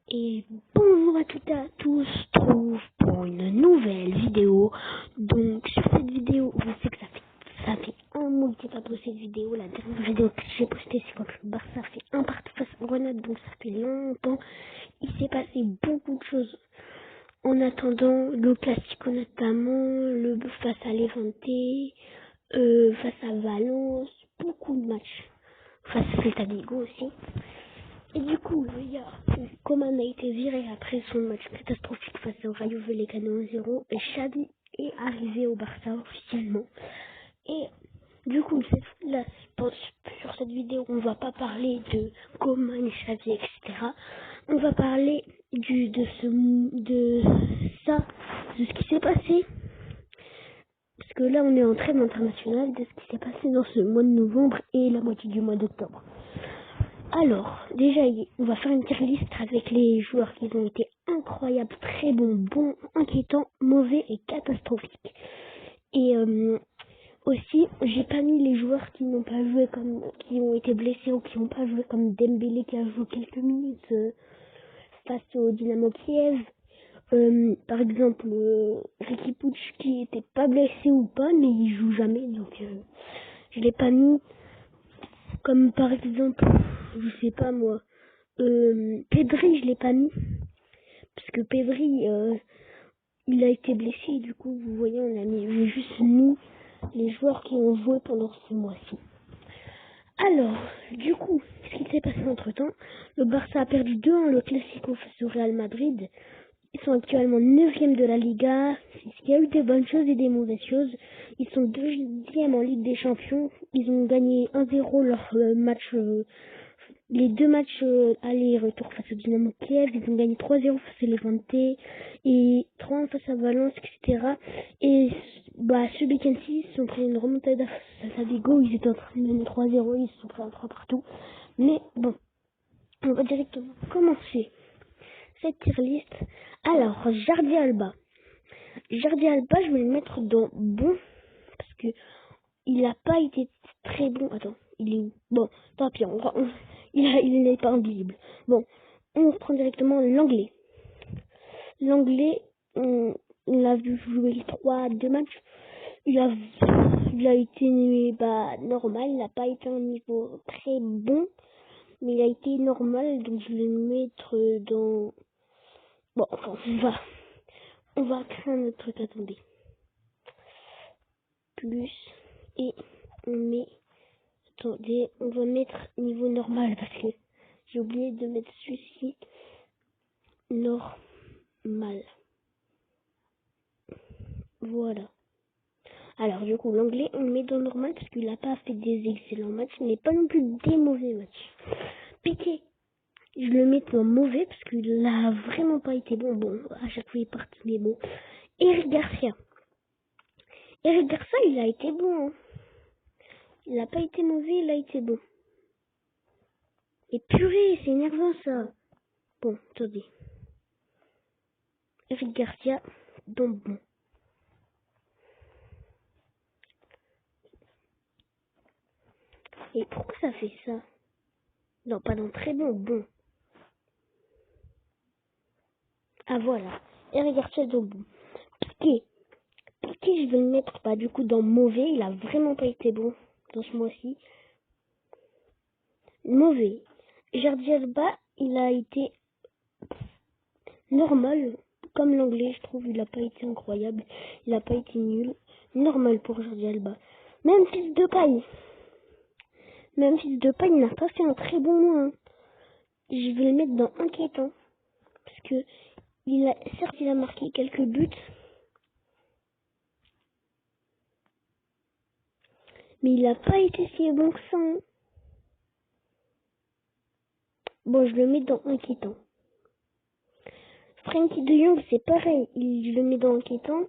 Et bonjour à toutes et à tous, je se trouve pour une nouvelle vidéo. Donc sur cette vidéo, je sais que ça fait un mois que j'ai pas posté de vidéo. La dernière vidéo que j'ai postée, c'est quand le Barça fait un partout face à Grenade, donc ça fait longtemps. Il s'est passé beaucoup de choses en attendant, le Classico notamment, le face à Levante, face à Valence, beaucoup de matchs, face à Celta Vigo aussi. Et du coup, le gars, Coman a été viré après son match catastrophique face au Rayo Vallecano 1-0 et Xavi est arrivé au Barça officiellement. Et du coup, sur cette vidéo, on va pas parler de Coman, Xavi, etc. On va parler de ce qui s'est passé. Parce que là, on est en trêve internationale de ce qui s'est passé dans ce mois de novembre et la moitié du mois d'octobre. Alors, déjà, on va faire une tier list avec les joueurs qui ont été incroyables, très bons, inquiétants, mauvais et catastrophiques. Et aussi, j'ai pas mis les joueurs qui n'ont pas joué qui ont été blessés ou qui n'ont pas joué comme Dembélé qui a joué quelques minutes face au Dynamo Kiev. Par exemple, Riqui Puig qui était pas blessé ou pas, mais il joue jamais, donc je l'ai pas mis. Comme par exemple, je sais pas moi, Pedri, je l'ai pas mis. Parce que Pedri, il a été blessé et du coup, vous voyez, j'ai juste mis les joueurs qui ont joué pendant ce mois-ci. Alors, du coup, ce qui s'est passé entre temps, le Barça a perdu 2-1 le Classico face au Real Madrid. Ils sont actuellement 9e de la Liga. Il y a eu des bonnes choses et des mauvaises choses. Ils sont 2e en Ligue des Champions. Ils ont gagné 1-0 leur match, les deux matchs aller et retour face au Dynamo Kiev. Ils ont gagné 3-0 face à Levante et 3-1 face à Valence, etc. Et ce week-end-ci, ils se sont pris une remontada face à Vigo. Ils étaient en train de mener 3-0. Ils se sont pris un 3 partout. Mais bon, on va directement commencer cette tier list. Alors, Jordi Alba, je vais le mettre dans bon parce que il a pas été très bon. Attends, il est où? Bon, tant pis, il n'est pas invisible. Bon, on reprend directement l'anglais. L'anglais, on l'a vu jouer les 2 matchs. Il a été normal. Il n'a pas été à un niveau très bon, mais il a été normal. Donc je vais le mettre dans. Bon, enfin, on va créer un autre truc, attendez. Plus, et attendez, on va mettre niveau normal, parce que j'ai oublié de mettre celui-ci, normal. Voilà. Alors, du coup, l'anglais, on le met dans normal, parce qu'il n'a pas fait des excellents matchs, mais pas non plus des mauvais matchs. Piqué, je le mets dans mauvais, parce qu'il a vraiment pas été bon. Bon, à chaque fois, il part, mais bon. Eric Garcia, il a été bon, hein. Il n'a pas été mauvais, il a été bon. Et purée, c'est énervant ça. Bon, attendez. Eric Garcia, donc bon. Et pourquoi ça fait ça? Non, pas dans très bon. Ah voilà. Eric Garcia, donc bon. Piqué, je vais le mettre du coup dans mauvais. Il a vraiment pas été bon dans ce mois-ci. Mauvais. Jordi Alba, il a été normal. Comme l'anglais, je trouve, il a pas été incroyable. Il a pas été nul. Normal pour Jordi Alba. Memphis Depay, il n'a pas fait un très bon mois. Hein. Je vais le mettre dans inquiétant. Parce que certes, il a marqué quelques buts. Mais il n'a pas été si bon que ça. Hein. Bon, je le mets dans inquiétant. Frenkie de Jong, c'est pareil. Je le mets dans inquiétant.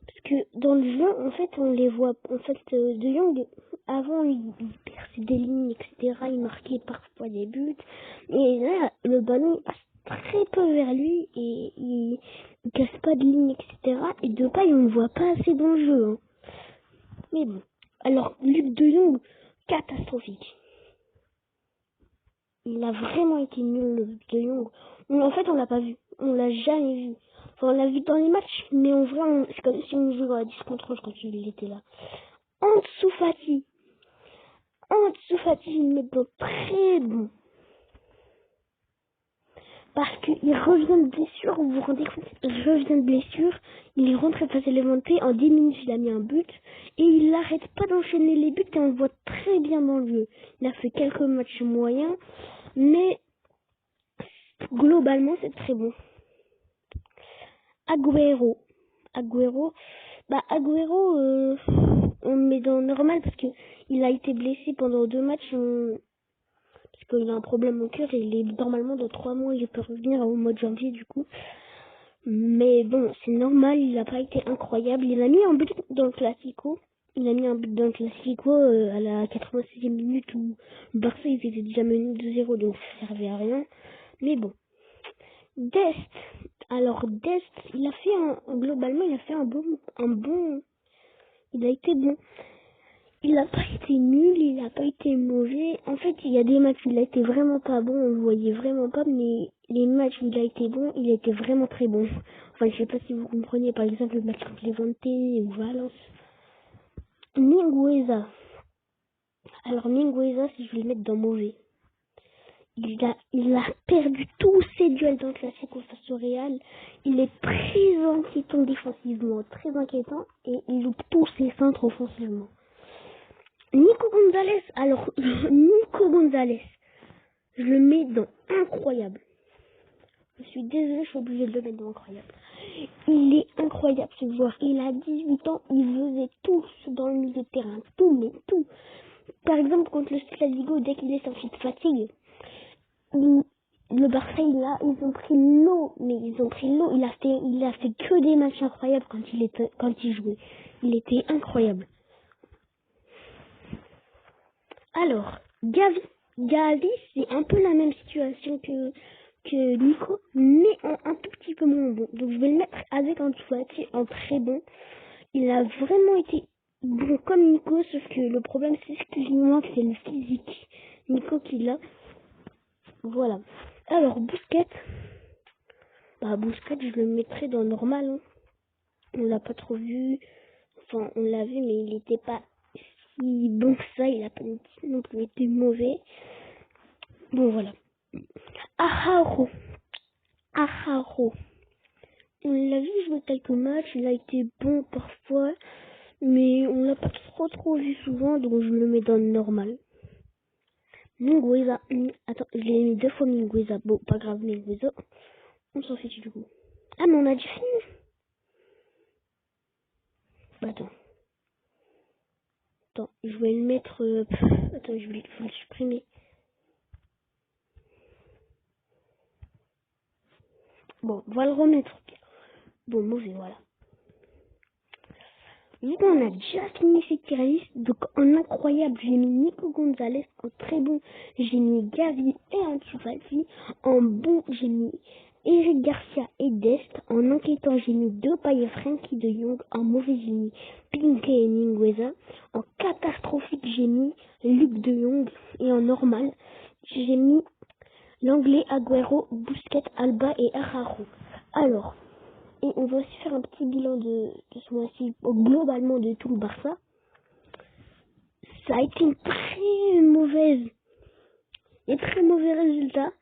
Parce que dans le jeu, en fait, on les voit. En fait, de Jong, avant, il perçait des lignes, etc. Il marquait parfois des buts. Et là, le ballon passe très peu vers lui. Et il casse pas de ligne, etc. Et de paille, on ne voit pas assez dans le jeu. Hein. Mais bon. Alors, Luc de Jong, catastrophique. Il a vraiment été nul, le De Jong. Mais en fait, on l'a pas vu. On l'a jamais vu. Enfin, on l'a vu dans les matchs, mais en vrai, c'est comme si on jouait à 10 contre 11 quand il était là. Ansu Fati, il met dans très bon. Parce qu'il revient de blessure, vous vous rendez compte, il revient de blessure, il est rentré face à l'éventé, en 10 minutes il a mis un but, et il n'arrête pas d'enchaîner les buts, et on le voit très bien dans le jeu. Il a fait quelques matchs moyens, mais globalement c'est très bon. Agüero, on le met dans normal parce que il a été blessé pendant 2 matchs, parce qu'il a un problème au cœur et il est normalement dans 3 mois, il peut revenir au mois de janvier du coup. Mais bon, c'est normal, il n'a pas été incroyable. Il a mis un but dans le Classico. À la 86e minute où Barça ils étaient déjà menés 2-0, donc ça servait à rien. Mais bon. Dest, globalement, il a fait un bon, il a été bon. Il n'a pas été nul, il n'a pas été mauvais. En fait, il y a des matchs où il a été vraiment pas bon, on le voyait vraiment pas, mais les matchs où il a été bon, il a été vraiment très bon. Enfin, je sais pas si vous comprenez, par exemple, le match contre Levante ou Valence. Mingueza. Alors, Mingueza, si je vais le mettre dans mauvais. Il a perdu tous ses duels dans le Classico face au Real. Il est très inquiétant défensivement, très inquiétant, et il loupe tous ses centres offensivement. Nico Gonzalez, je le mets dans incroyable. Je suis désolée, je suis obligée de le mettre dans incroyable. Il est incroyable ce joueur. Il a 18 ans, il faisait tout dans le milieu de terrain. Tout. Par exemple, contre le Celta dès qu'il est sorti de fatigue, le Barça, ils ont pris l'eau. Il a fait que des matchs incroyables quand il jouait. Il était incroyable. Alors, Gavi, c'est un peu la même situation que Nico, mais un tout petit peu moins bon. Donc je vais le mettre avec Ansu Fati en très bon. Il a vraiment été bon comme Nico, sauf que le problème c'est exclusivement que c'est le physique. Nico qui l'a. Voilà. Alors Busquets, je le mettrais dans normal. Hein. On l'a pas trop vu. Enfin, on l'a vu, mais il était pas si bon que ça. Il a pas non plus été mauvais. Bon, voilà. Araujo. On l'a vu jouer quelques matchs. Il a été bon parfois. Mais on l'a pas trop vu souvent. Donc, je le mets dans le normal. Mingueza. Attends, je l'ai mis 2 fois Mingueza. Bon, pas grave, Mingueza. On s'en fiche du coup. Ah, mais on a dû finir. Attends, je vais le mettre... Attends, je vais le supprimer. Bon, on va le remettre. Bon, mauvais, voilà. Vu qu'on a déjà fini cette tier list, donc en incroyable, j'ai mis Nico Gonzalez, en très bon, j'ai mis Gavi et Ansu Fati, en bon, j'ai mis Eric Garcia et Dest, en inquiétant, j'ai mis Depay et Frenkie de Jong, en mauvais, j'ai mis Piqué et Mingueza, en catastrophique, j'ai mis Luc de Jong, et en normal, j'ai mis l'anglais Agüero, Busquets, Alba et Araujo. Alors, et on va aussi faire un petit bilan de ce mois-ci, globalement de tout le Barça. Ça a été une très mauvaise et très mauvais résultat.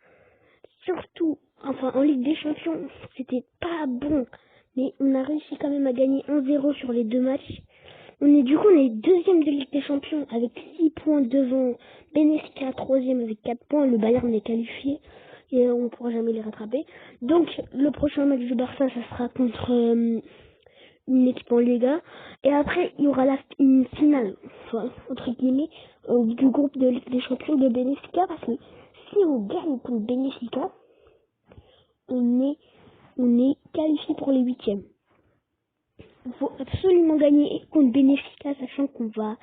Surtout, en Ligue des Champions, c'était pas bon. Mais on a réussi quand même à gagner 1-0 sur les 2 matchs. On est deuxième de Ligue des Champions avec 6 points devant Benfica, troisième avec 4 points. Le Bayern est qualifié et on ne pourra jamais les rattraper. Donc le prochain match du Barça, ça sera contre une équipe en Liga. Et après, il y aura une finale, entre guillemets, du groupe de Ligue des Champions de Benfica. Parce que si on gagne contre Benfica, on est qualifié pour les 8e. Il faut absolument gagner contre Benfica, sachant qu'on va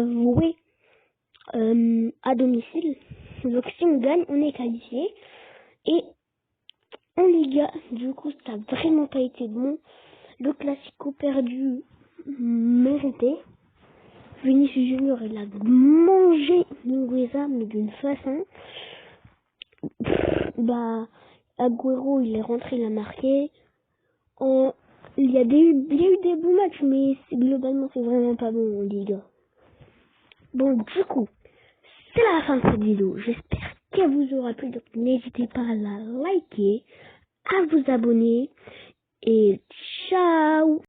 jouer à domicile. Donc si on gagne, on est qualifié. Et en Liga, du coup, ça n'a vraiment pas été bon. Le Classico perdu, mérité. Vinicius Junior, il a mangé Mingueza, mais d'une façon. Agüero, il est rentré, il a marqué. Il y a eu des bons matchs, mais globalement, c'est vraiment pas bon en Ligue 1. Bon, du coup, c'est la fin de cette vidéo. J'espère qu'elle vous aura plu. Donc, n'hésitez pas à la liker, à vous abonner. Et ciao!